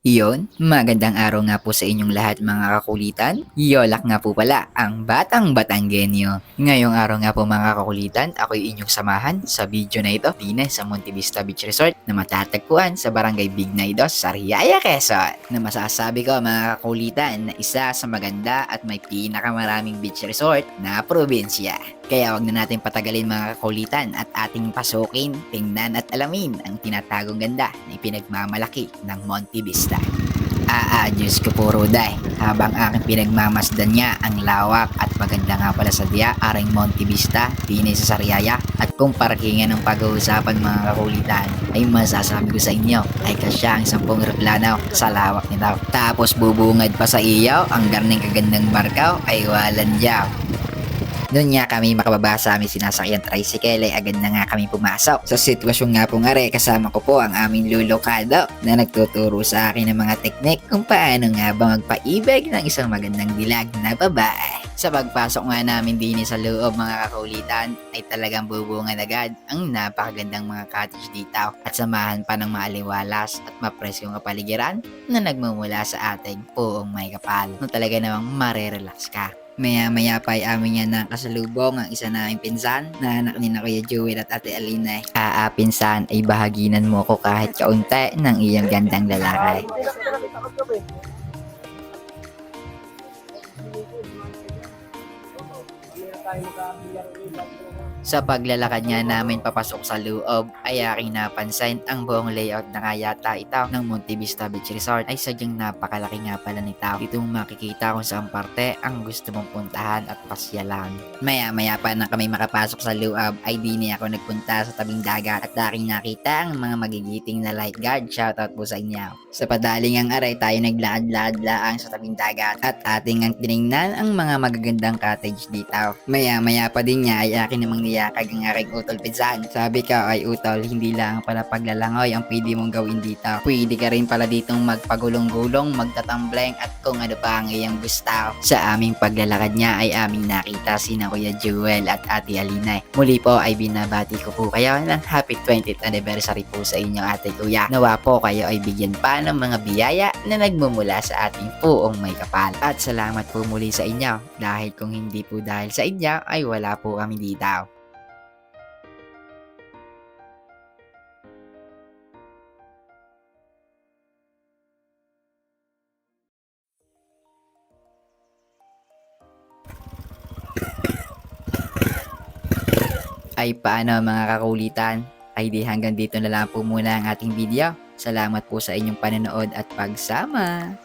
Iyon, magandang araw nga po sa inyong lahat mga kakulitan. Yolak nga po pala, ang batang Batanggenyo. Ngayong araw nga po mga kakulitan, ako'y inyong samahan sa video na ito din sa Monte Vista Beach Resort na matatagpuan sa Barangay Bignaydos, Sariaya, Quezon. Na masasabi ko mga kakulitan na isa sa maganda at may pinakamaraming beach resort na probinsya. Kaya wag na natin patagalin mga kakulitan at ating pasukin, tingnan at alamin ang tinatagong ganda na ipinagmamalaki ng Monte Vista. Diyos ko po Ruday, habang aking pinagmamasdan niya ang lawak at maganda nga pala sa diya, aring Monte Vista, dinay sa Sariaya, at kung parkingan ng pag-uusapan mga kakulitan, ay masasabi ko sa inyo, ay kasya ang 10 eroplano sa lawak nito. Tapos bubungad pa sa iyo, ang garning kagandang barkaw ay walang diyaw. Doon nga kami makababa sa aming sinasakyan tricycle ay agad na nga kami pumasok. Sa sitwasyon nga pong are, kasama ko po ang aming lulokado na nagtuturo sa akin ng mga teknik kung paano nga ba magpaibig ng isang magandang dilag na babae. Sa pagpasok nga namin din sa loob mga kakaulitan ay talagang bubungan agad ang napakagandang mga cottage dito at samahan pa ng maaliwalas at mapresyong kapaligiran na nagmumula sa ating puong may kapal na talaga namang marerelax ka. Maya-maya pa ay amin yan nakasalubong ang isa naming pinsan na anak ni na Kuya Jewel at Ate Alina. Pinsan ay bahaginan mo ko kahit kaunti ng iyong gandang lalaki. Sa paglalakad nga namin papasok sa loob ay aking napansin ang buong layout na nga yata ito ng Monte Vista Beach Resort ay sadyang napakalaki nga pala nito. Dito mo makikita kung saan parte ang gusto mong puntahan at pasyalan. Maya-maya pa na kami makapasok sa loob ay di niya ako nagpunta sa tabing dagat at aking nakita ang mga magigiting na lifeguard. Shoutout po sa inyo. Sa padaling ang aray tayo naglaad-laad-laang sa tabing dagat at ating ang tinignan ang mga magagandang cottage dito. Maya-maya pa din niya ay akin namang niyakag ang aking utol pinsan. Sabi ka ay utol, hindi lang pala paglalangoy ang pwede mong gawin dito. Pwede ka rin pala ditong magpagulong-gulong, magtatambleng at kung ano pa ang iyong gusto. Sa aming paglalakad niya ay aming nakita sina Kuya Jewel at Ate Alina. Muli po ay binabati ko po kayo ng happy 20th anniversary po sa inyong ate kuya. Nawa po kayo ay bigyan pa ng mga biyaya na nagmumula sa ating puong may kapal. At salamat po muli sa inyo dahil kung hindi po dahil sa inyo ay wala po kami dito. Ay paano mga kakulitan? Ay di hanggang dito na lang po muna ang ating video. Salamat po sa inyong panonood at pagsama.